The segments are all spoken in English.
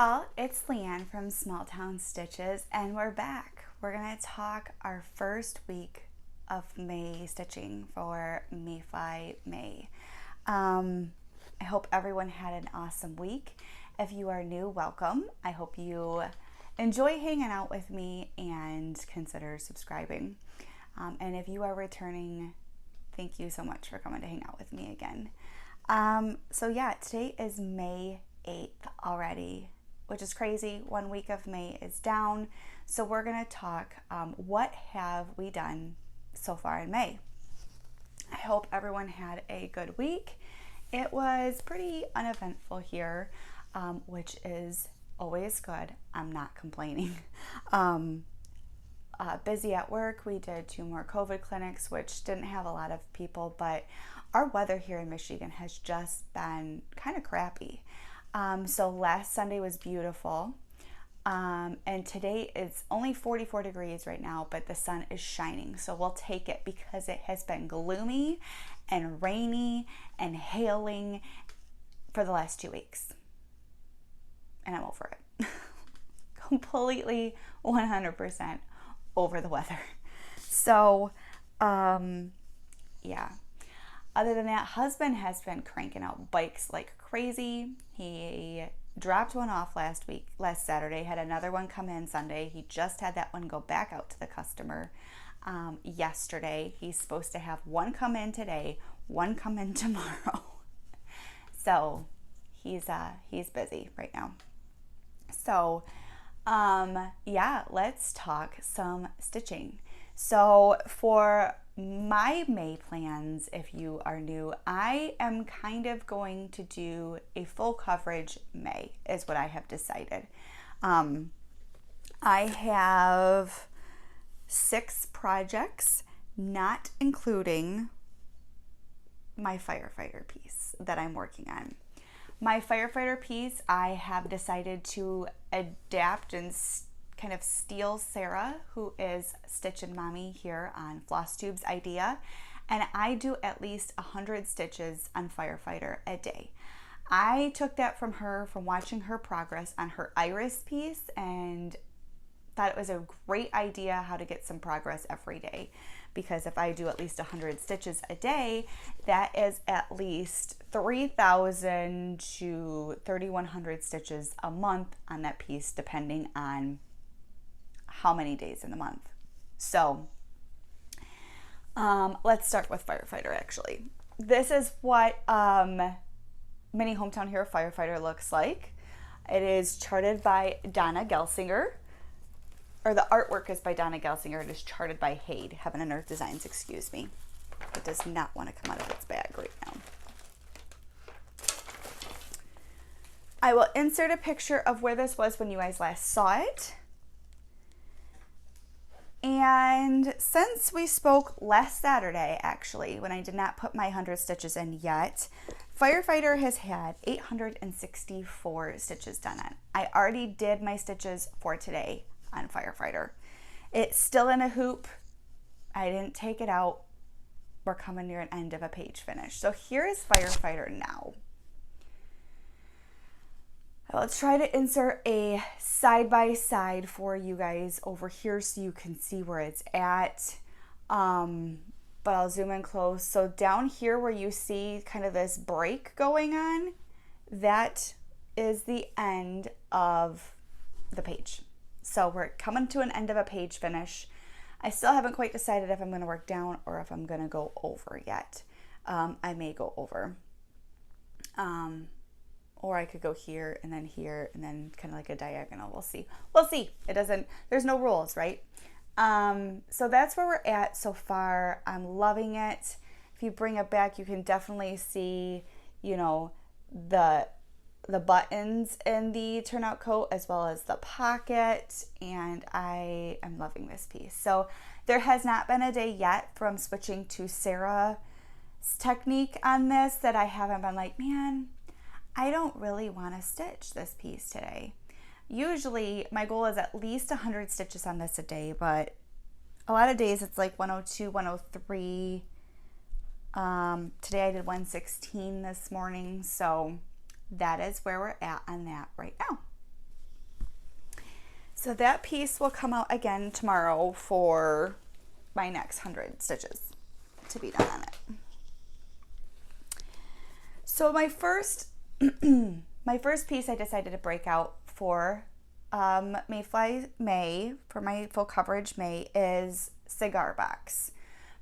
y'all, it's Leanne from Small Town Stitches, and we're back. We're gonna talk our first week of May stitching for Mayfly May. I hope everyone had an awesome week. If you are new, welcome. I hope you enjoy hanging out with me and consider subscribing. And if you are returning, thank you so much for coming to hang out with me again. So yeah, today is May 8th already, which is crazy. 1 week of May is down. So we're going to talk what have we done so far in May. I hope everyone had a good week. It was pretty uneventful here, which is always good. I'm not complaining. Busy at work. We did 2 more COVID clinics, which didn't have a lot of people, but our weather here in Michigan has just been kind of crappy. So last Sunday was beautiful, and today it's only 44 degrees right now, but the sun is shining, so we'll take it because it has been gloomy and rainy and hailing for the last 2 weeks, and I'm over it. Completely 100% over the weather. So yeah, other than that, husband has been cranking out bikes like crazy. He dropped one off last Saturday, had another one come in Sunday. He just had that one go back out to the customer yesterday. He's supposed to have one come in today, one come in tomorrow. So he's busy right now. So yeah, let's talk some stitching. So for my May plans, if you are new, I am kind of going to do a full coverage May is what I have decided. I have 6 projects, not including my firefighter piece that I'm working on. My firefighter piece, I have decided to adapt and kind of steal Sarah, who is Stitchin' Mommy here on Flosstubes idea, and I do at least 100 stitches on firefighter a day. I took that from her from watching her progress on her iris piece and thought it was a great idea how to get some progress every day, because if I do at least 100 stitches a day, that is at least 3,000 to 3,100 stitches a month on that piece, depending on how many days in the month. So let's start with firefighter. Actually, this is what Mini Hometown Hero Firefighter looks like. It is charted by Donna Gelsinger, or the artwork is by Donna Gelsinger. It is charted by Hayde, Heaven and Earth Designs, excuse me. It does not want to come out of its bag right now. I will insert a picture of where this was when you guys last saw it. And since we spoke last Saturday, actually, when I did not put my 100 stitches in yet, Firefighter has had 864 stitches done on. I already did my stitches for today on Firefighter. It's still in a hoop. I didn't take it out. We're coming near an end of a page finish. So here is Firefighter now. Let's try to insert a side-by-side for you guys over here so you can see where it's at. But I'll zoom in close. So down here where you see kind of this break going on, that is the end of the page. So we're coming to an end of a page finish. I still haven't quite decided if I'm going to work down or if I'm going to go over yet. I may go over. Or I could go here and then kind of like a diagonal. We'll see. We'll see. There's no rules, right? So that's where we're at so far. I'm loving it. If you bring it back, you can definitely see, you know, the buttons in the turnout coat as well as the pocket, and I am loving this piece. So there has not been a day yet from switching to Sarah's technique on this that I haven't been like, man, I don't really want to stitch this piece today. Usually my goal is at least 100 stitches on this a day, but a lot of days it's like 102, 103. Today I did 116 this morning, so that is where we're at on that right now. So that piece will come out again tomorrow for my next 100 stitches to be done on it. So my first piece I decided to break out for May, for my full coverage May, is Cigar Box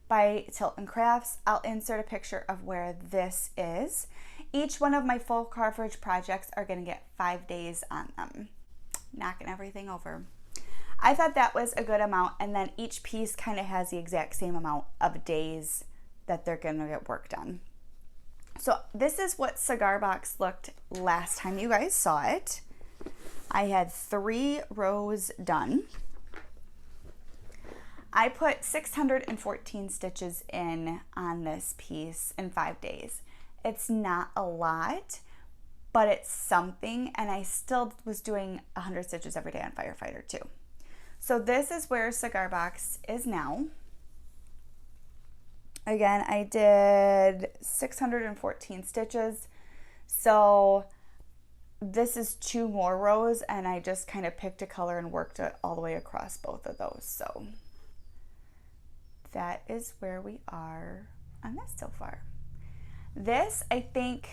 by Tilt and Crafts. I'll insert a picture of where this is. Each one of my full coverage projects are going to get 5 days on them. Knocking everything over. I thought that was a good amount, and then each piece kind of has the exact same amount of days that they're going to get work done. So this is what Cigar Box looked last time you guys saw it. I had 3 rows done. I put 614 stitches in on this piece in 5 days. It's not a lot, but it's something, and I still was doing 100 stitches every day on Firefighter too. So this is where Cigar Box is now. Again, I did 614 stitches. So this is 2 more rows, and I just kind of picked a color and worked it all the way across both of those. So that is where we are on this so far. This, I think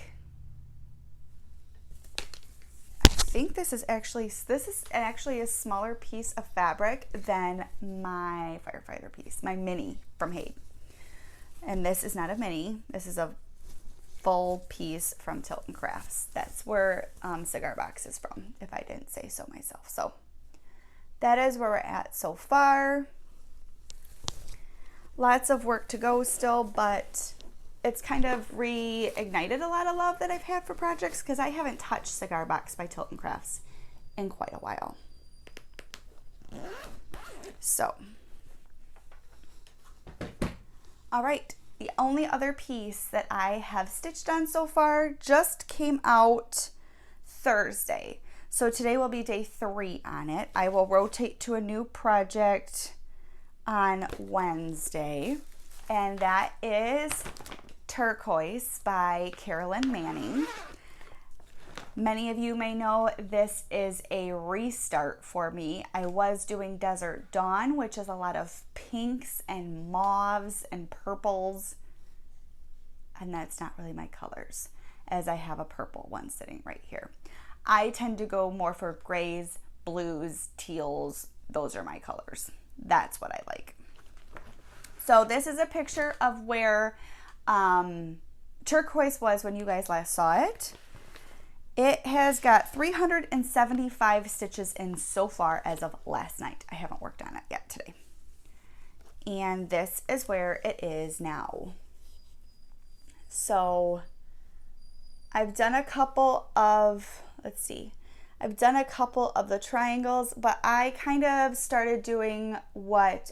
this is actually a smaller piece of fabric than my Firefighter piece, my mini from Haid. And this is not a mini, this is a full piece from Tilt and Crafts. That's where Cigar Box is from, if I didn't say so myself. So that is where we're at so far. Lots of work to go still, but it's kind of reignited a lot of love that I've had for projects, because I haven't touched Cigar Box by Tilt and Crafts in quite a while. So, all right, the only other piece that I have stitched on so far just came out Thursday. So today will be day 3 on it. I will rotate to a new project on Wednesday, and that is Turquoise by Carolyn Manning. Many of you may know this is a restart for me. I was doing Desert Dawn, which is a lot of pinks and mauves and purples, and that's not really my colors, as I have a purple one sitting right here. I tend to go more for grays, blues, teals. Those are my colors. That's what I like. So this is a picture of where Turquoise was when you guys last saw it. It has got 375 stitches in so far as of last night. I haven't worked on it yet today. And this is where it is now. So I've done a couple of, I've done a couple of the triangles, but I kind of started doing what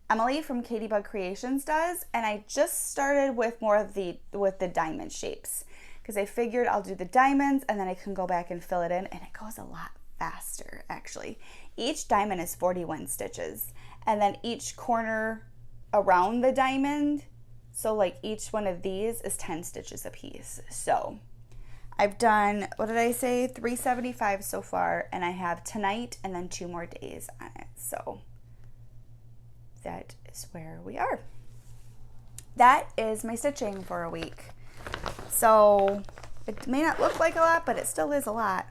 Emily from Katybug Creations does, and I just started with more of the diamond shapes, because I figured I'll do the diamonds and then I can go back and fill it in, and it goes a lot faster actually. Each diamond is 41 stitches, and then each corner around the diamond, so like each one of these is 10 stitches a piece. So I've done, what did I say, 375 so far, and I have tonight and then 2 more days on it. So that is where we are. That is my stitching for a week. So it may not look like a lot, but it still is a lot.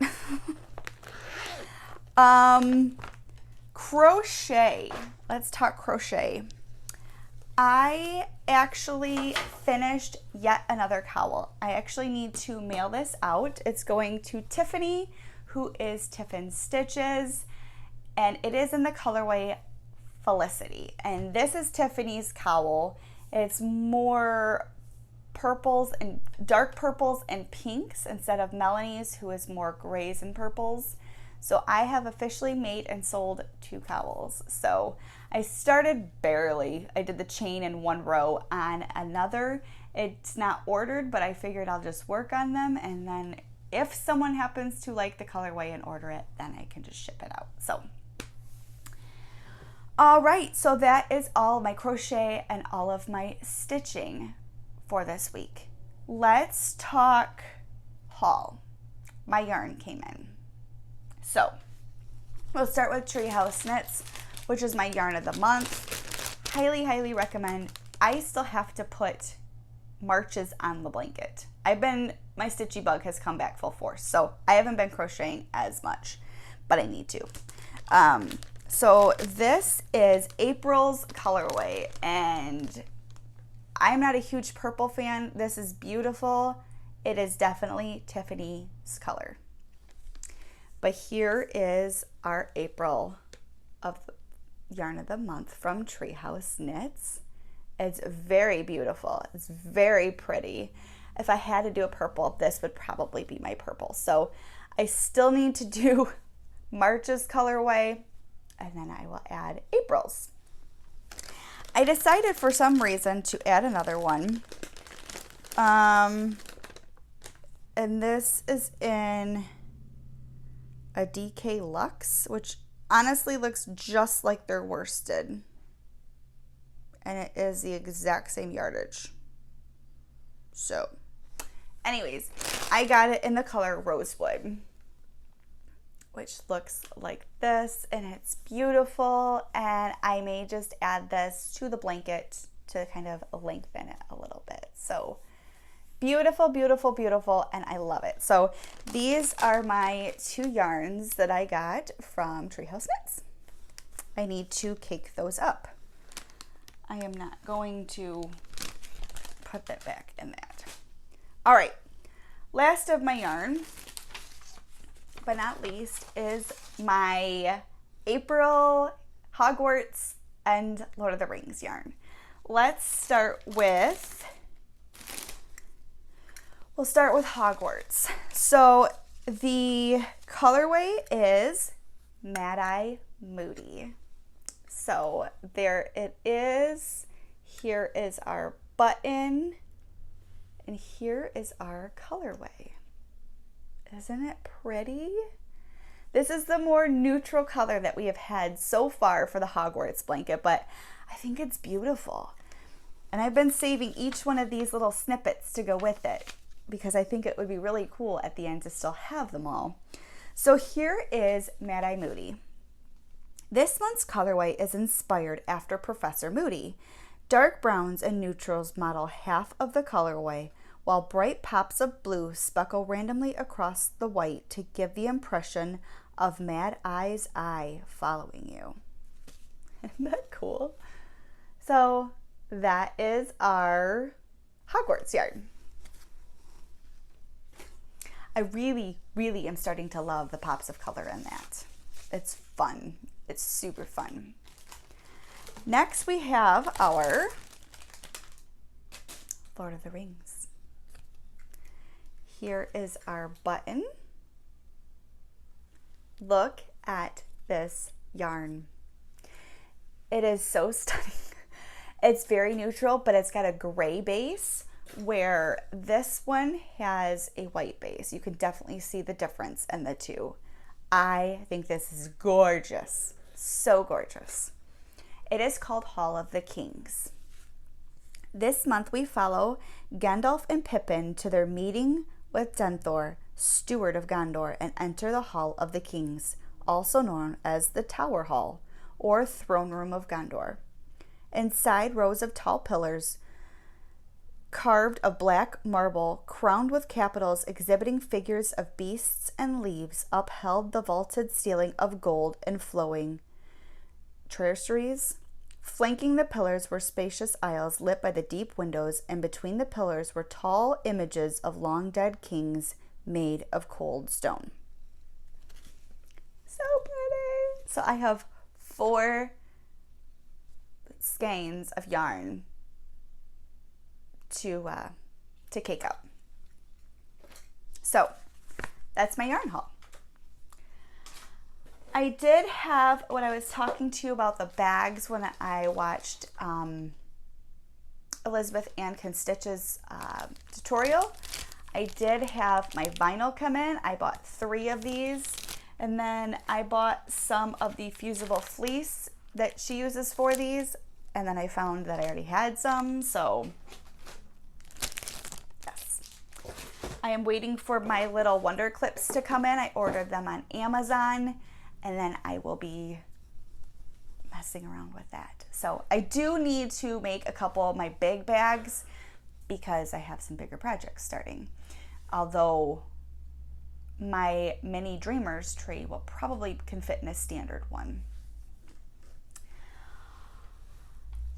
Crochet. Let's talk crochet. I actually finished yet another cowl. I actually need to mail this out. It's going to Tiffany, who is Tiffin Stitches, and it is in the colorway Felicity. And this is Tiffany's cowl. It's more purples and dark purples and pinks instead of Melanie's, who is more grays and purples. So I have officially made and sold 2 cowls. So I started barely. I did the chain in 1 row on another. It's not ordered, but I figured I'll just work on them, and then if someone happens to like the colorway and order it, then I can just ship it out. So all right, so that is all my crochet and all of my stitching for this week. Let's talk haul. My yarn came in. So we'll start with Treehouse Knits, which is my yarn of the month. Highly, highly recommend. I still have to put Marches on the blanket. My stitchy bug has come back full force, so I haven't been crocheting as much, but I need to. So this is April's colorway, and I'm not a huge purple fan. This is beautiful. It is definitely Tiffany's color. But here is our April of yarn of the month from Treehouse Knits. It's very beautiful. It's very pretty. If I had to do a purple, this would probably be my purple. So I still need to do March's colorway, and then I will add April's. I decided for some reason to add another one. And this is in a DK Luxe, which honestly looks just like their worsted. And it is the exact same yardage. So, anyways, I got it in the color Rosewood, which looks like this, and it's beautiful. And I may just add this to the blanket to kind of lengthen it a little bit. So beautiful, beautiful, beautiful, and I love it. So these are my 2 yarns that I got from Treehouse Knits. I need to cake those up. I am not going to put that back in that. All right, last of my yarn, but not least, is my April Hogwarts and Lord of the Rings yarn. Let's start with, we'll start with Hogwarts. So the colorway is Mad Eye Moody. So there it is. Here is our button, and here is our colorway. Isn't it pretty? This is the more neutral color that we have had so far for the Hogwarts blanket, but I think it's beautiful. And I've been saving each one of these little snippets to go with it because I think it would be really cool at the end to still have them all. So here is Mad Eye Moody. This month's colorway is inspired after Professor Moody. Dark browns and neutrals model half of the colorway, while bright pops of blue speckle randomly across the white to give the impression of Mad Eye's eye following you. Isn't that cool? So that is our Hogwarts yarn. I really, really am starting to love the pops of color in that. It's fun. It's super fun. Next we have our Lord of the Rings. Here is our button. Look at this yarn. It is so stunning. It's very neutral, but it's got a gray base where this one has a white base. You can definitely see the difference in the two. I think this is gorgeous. So gorgeous. It is called Hall of the Kings. This month we follow Gandalf and Pippin to their meeting with Denethor, Steward of Gondor, and enter the Hall of the Kings, also known as the Tower Hall or Throne Room of Gondor. Inside, rows of tall pillars carved of black marble, crowned with capitals exhibiting figures of beasts and leaves, upheld the vaulted ceiling of gold and flowing traceries. Flanking the pillars were spacious aisles lit by the deep windows, and between the pillars were tall images of long-dead kings made of cold stone. So pretty! So I have 4 skeins of yarn to cake up. So that's my yarn haul. I did have, when I was talking to you about the bags when I watched Elizabeth Ann Can Stitch's tutorial, I did have my vinyl come in. I bought 3 of these, and then I bought some of the fusible fleece that she uses for these, and then I found that I already had some, so yes. I am waiting for my little wonder clips to come in. I ordered them on Amazon, and then I will be messing around with that. So I do need to make a couple of my big bags because I have some bigger projects starting. Although my mini Dreamers tree will probably can fit in a standard one.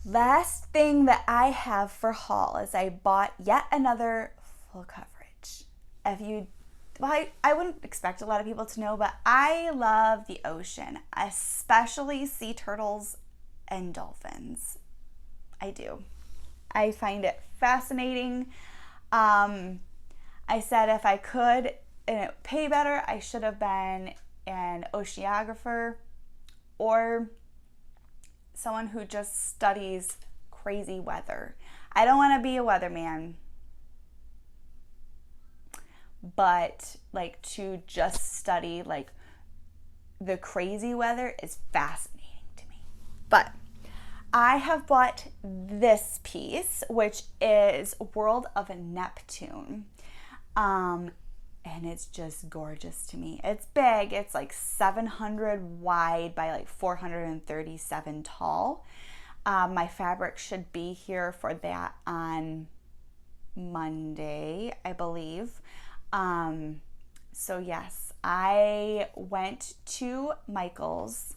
Last thing that I have for haul is I bought yet another full coverage. I wouldn't expect a lot of people to know, but I love the ocean, especially sea turtles and dolphins. I do. I find it fascinating. I said if I could and it pay better, I should have been an oceanographer or someone who just studies crazy weather. I don't want to be a weatherman, but like to just study like the crazy weather is fascinating to me. But I have bought this piece, which is World of Neptune. And it's just gorgeous to me. It's big. It's like 700 wide by like 437 tall. My fabric should be here for that on Monday, I believe. So yes, I went to Michael's.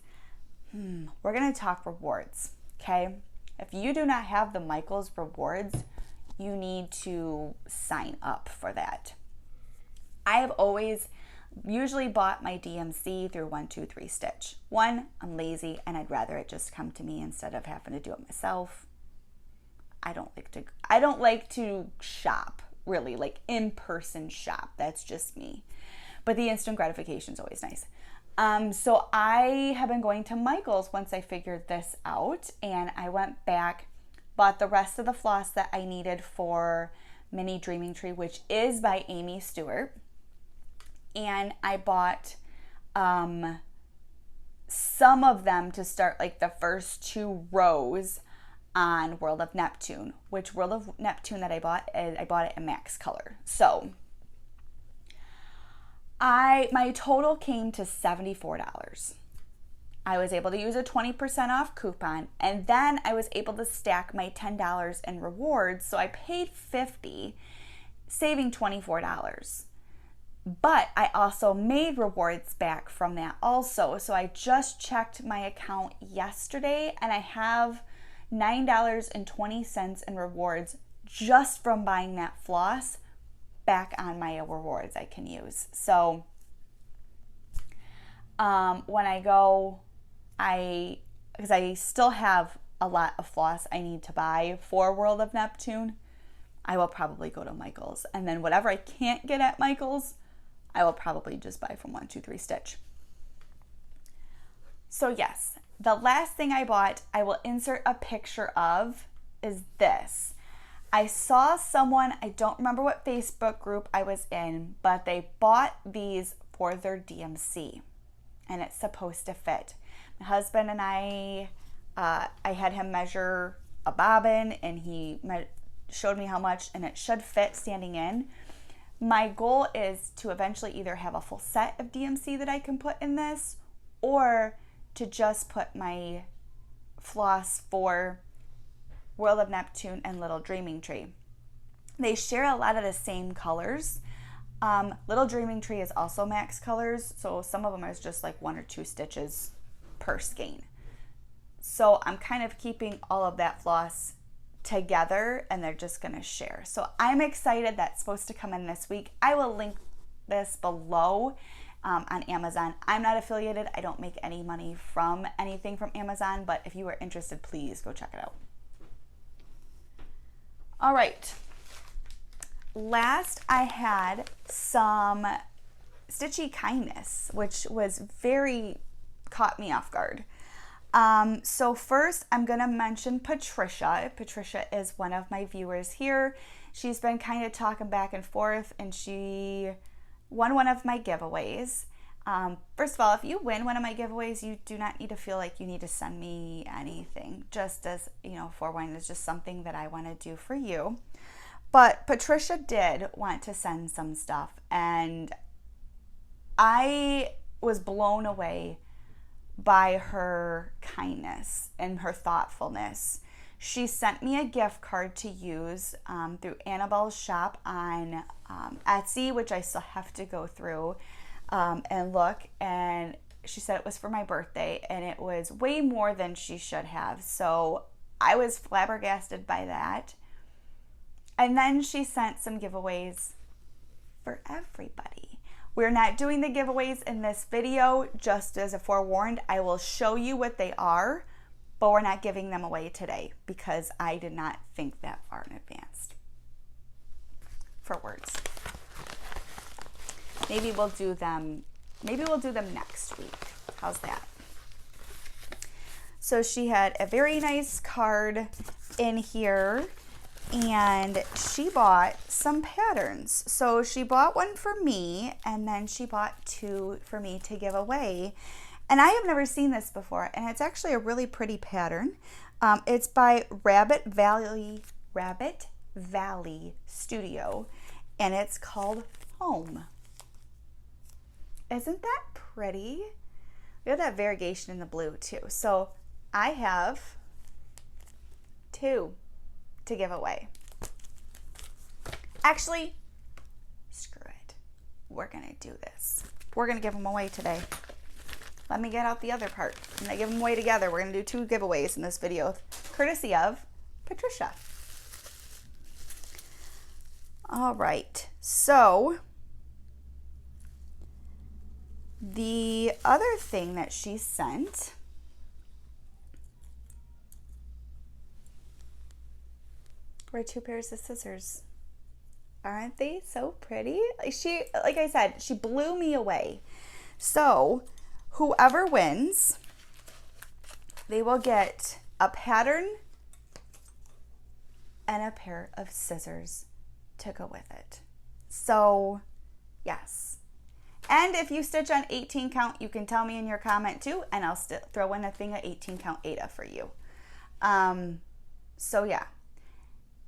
We're going to talk rewards, okay? If you do not have the Michael's rewards, you need to sign up for that. I have always usually bought my DMC through 1-2-3 Stitch. One, I'm lazy and I'd rather it just come to me instead of having to do it myself. I don't like to shop, really, like in-person shop. That's just me. But the instant gratification is always nice. So I have been going to Michael's once I figured this out, and I went back, bought the rest of the floss that I needed for Mini Dreaming Tree, which is by Amy Stewart. And I bought some of them to start like the first 2 rows on World of Neptune, which World of Neptune that I bought it in max color. So my total came to $74. I was able to use a 20% off coupon, and then I was able to stack my $10 in rewards, so I paid $50, saving $24. But I also made rewards back from that also. So I just checked my account yesterday and I have $9.20 in rewards just from buying that floss back on my rewards I can use. So when I go, because I still have a lot of floss I need to buy for World of Neptune, I will probably go to Michael's. And then whatever I can't get at Michael's, I will probably just buy from 1-2-3 Stitch. So yes, the last thing I bought, I will insert a picture of, is this. I saw someone, I don't remember what Facebook group I was in, but they bought these for their DMC, and it's supposed to fit. My husband and I had him measure a bobbin, and he showed me how much, and it should fit standing in. My goal is to eventually either have a full set of DMC that I can put in this, or to just put my floss for World of Neptune and Little Dreaming Tree. They share a lot of the same colors. Little Dreaming Tree is also max colors, so some of them is just like 1 or 2 stitches per skein. So I'm kind of keeping all of that floss together, and they're just going to share. So I'm excited. That's supposed to come in this week. I will link this below on Amazon. I'm not affiliated. I don't make any money from anything from Amazon, but if you are interested, please go check it out. All right. Last, I had some Stitchy Kindness, which was caught me off guard. So first, I'm going to mention Patricia. Patricia is one of my viewers here. She's been kind of talking back and forth, and she won one of my giveaways. First of all, if you win one of my giveaways, you do not need to feel like you need to send me anything. Just as, forewarning, it's just something that I want to do for you. But Patricia did want to send some stuff, and I was blown away by her kindness and her thoughtfulness. She sent me a gift card to use through Annabelle's shop on Etsy, which I still have to go through and look. And she said it was for my birthday, and it was way more than she should have. So I was flabbergasted by that. And then she sent some giveaways for everybody. We're not doing the giveaways in this video, just as a forewarned. I will show you what they are, but we're not giving them away today because I did not think that far in advance. For words. Maybe we'll do them next week. How's that? So she had a very nice card in here, and she bought some patterns. So she bought one for me, and then she bought two for me to give away. And I have never seen this before, and it's actually a really pretty pattern. It's by Rabbit Valley Studio, and it's called Home. Isn't that pretty? We have that variegation in the blue too. So I have two to give away. Actually, screw it. We're gonna do this. We're gonna give them away today. Let me get out the other part. I'm gonna give them away together. We're gonna do two giveaways in this video, courtesy of Patricia. All right, so the other thing that she sent were two pairs of scissors. Aren't they so pretty? Like I said, she blew me away. So whoever wins, they will get a pattern and a pair of scissors to go with it. So yes. And if you stitch on 18 count, you can tell me in your comment too, and I'll throw in a thing of 18 count Ada for you. So yeah.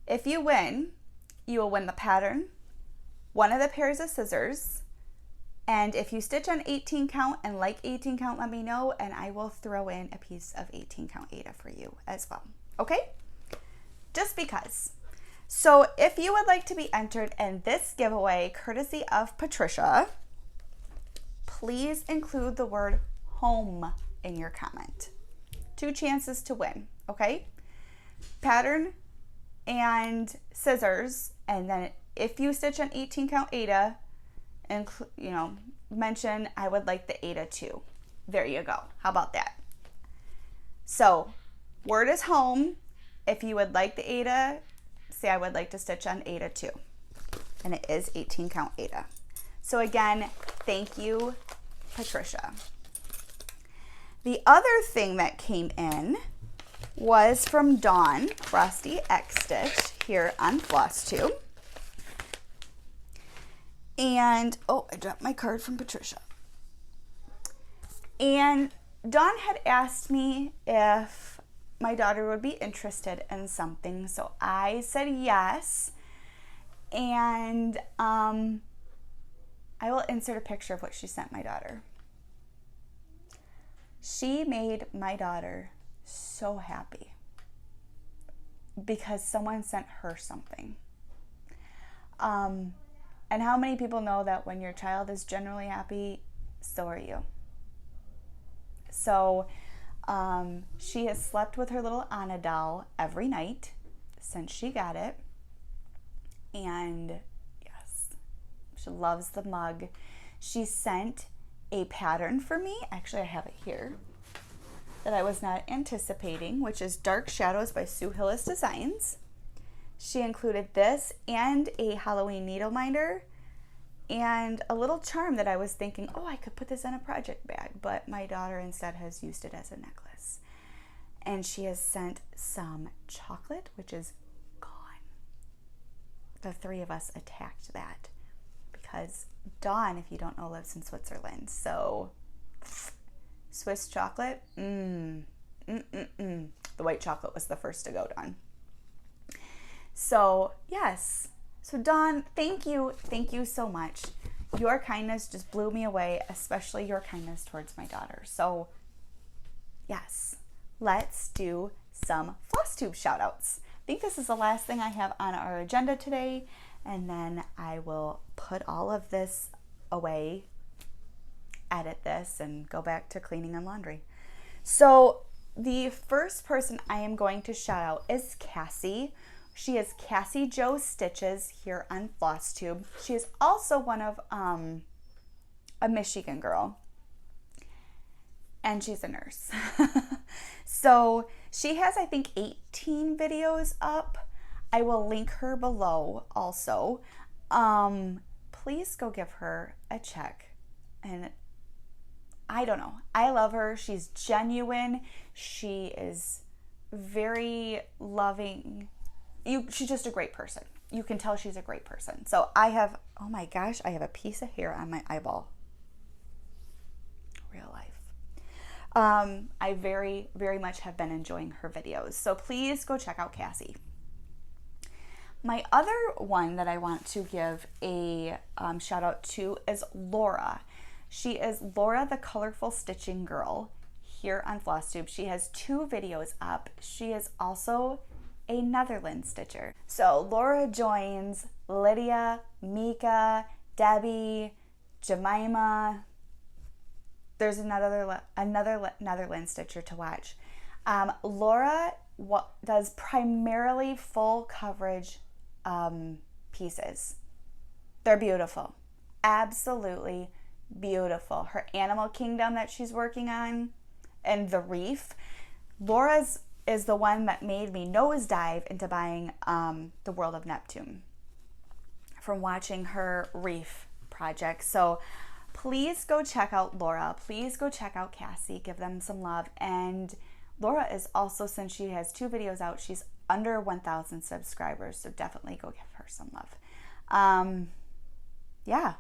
If you win, you will win the pattern, one of the pairs of scissors, and if you stitch on 18 count and like 18 count, let me know, and I will throw in a piece of 18 count Ada for you as well. Okay? Just because. So if you would like to be entered in this giveaway, courtesy of Patricia, please include the word home in your comment. 2 chances to win, okay? Pattern and scissors, and then if you stitch an 18 count Ada, and mention I would like the Ada too. There you go. How about that? So word is home. If you would like the Ada, say I would like to stitch on Ada too, and it is 18 count Ada. So again, thank you, Patricia. The other thing that came in was from Dawn, Frosty X Stitch, here on Flosstube. And, oh, I dropped my card from Patricia. And Dawn had asked me if my daughter would be interested in something, so I said yes. And I will insert a picture of what she sent my daughter. She made my daughter so happy because someone sent her something. And how many people know that when your child is generally happy, so are you? So she has slept with her little Anna doll every night since she got it. And yes, she loves the mug. She sent a pattern for me. Actually, I have it here, that I was not anticipating, which is Dark Shadows by Sue Hillis Designs. She included this and a Halloween needle minder and a little charm that I was thinking, oh, I could put this in a project bag, but my daughter instead has used it as a necklace. And she has sent some chocolate, which is gone. The 3 of us attacked that because Dawn, if you don't know, lives in Switzerland. So Swiss chocolate, The white chocolate was the first to go, Dawn. So yes, So Dawn, thank you so much. Your kindness just blew me away, especially your kindness towards my daughter. So yes, let's do some Flosstube shout outs. I think this is the last thing I have on our agenda today, and then I will put all of this away, edit this, and go back to cleaning and laundry. So the first person I am going to shout out is Cassie. She is Cassie Joe Stitches here on Flosstube. She is also one of a Michigan girl, and she's a nurse. So she has, I think, 18 videos up. I will link her below also. Please go give her a check. And I don't know, I love her. She's genuine. She is very loving. She's just a great person. You can tell she's a great person. So I have, oh my gosh, I have a piece of hair on my eyeball. Real life. I very, very much have been enjoying her videos. So please go check out Cassie. My other one that I want to give a shout out to is Laura. She is Laura the Colorful Stitching Girl here on Flosstube. She has 2 videos up. She is also a Netherlands stitcher. So Laura joins Lydia, Mika, Debbie, Jemima. There's another Netherlands stitcher to watch. Laura does primarily full coverage pieces. They're beautiful, absolutely beautiful. Her animal kingdom that she's working on and the reef. Laura's is the one that made me nosedive into buying the World of Neptune from watching her reef project. So please go check out Laura. Please go check out Cassie. Give them some love. And Laura is also, since she has 2 videos out, she's under 1,000 subscribers. So definitely go give her some love. Yeah,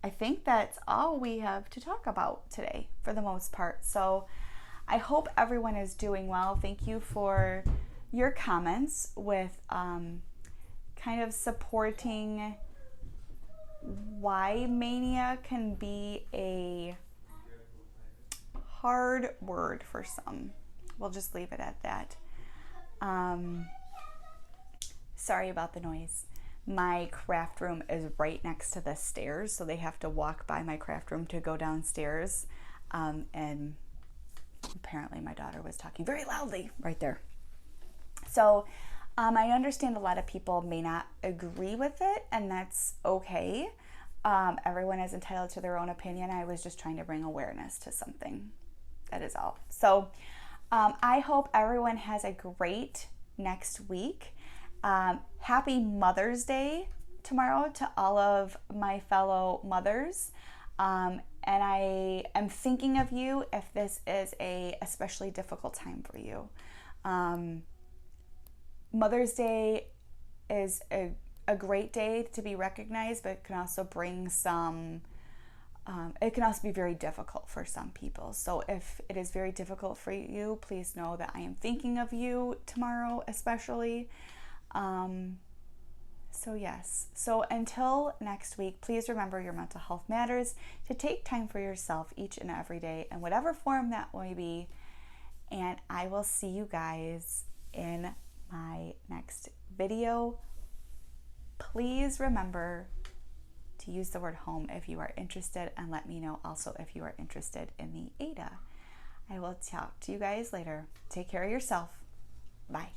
I think that's all we have to talk about today for the most part. So I hope everyone is doing well. Thank you for your comments with kind of supporting why mania can be a hard word for some. We'll just leave it at that. Sorry about the noise. My craft room is right next to the stairs, so they have to walk by my craft room to go downstairs. And apparently my daughter was talking very loudly right there. So I understand a lot of people may not agree with it, and that's okay. Everyone is entitled to their own opinion. I was just trying to bring awareness to something. That is all. So I hope everyone has a great next week. Happy Mother's Day tomorrow to all of my fellow mothers. And I am thinking of you if this is a especially difficult time for you. Mother's Day is a great day to be recognized, but it can also bring some, it can also be very difficult for some people. So if it is very difficult for you, please know that I am thinking of you tomorrow especially. So yes, so until next week, please remember your mental health matters, to take time for yourself each and every day in whatever form that may be. And I will see you guys in my next video. Please remember to use the word home if you are interested, and let me know also if you are interested in the Ada. I will talk to you guys later. Take care of yourself. Bye.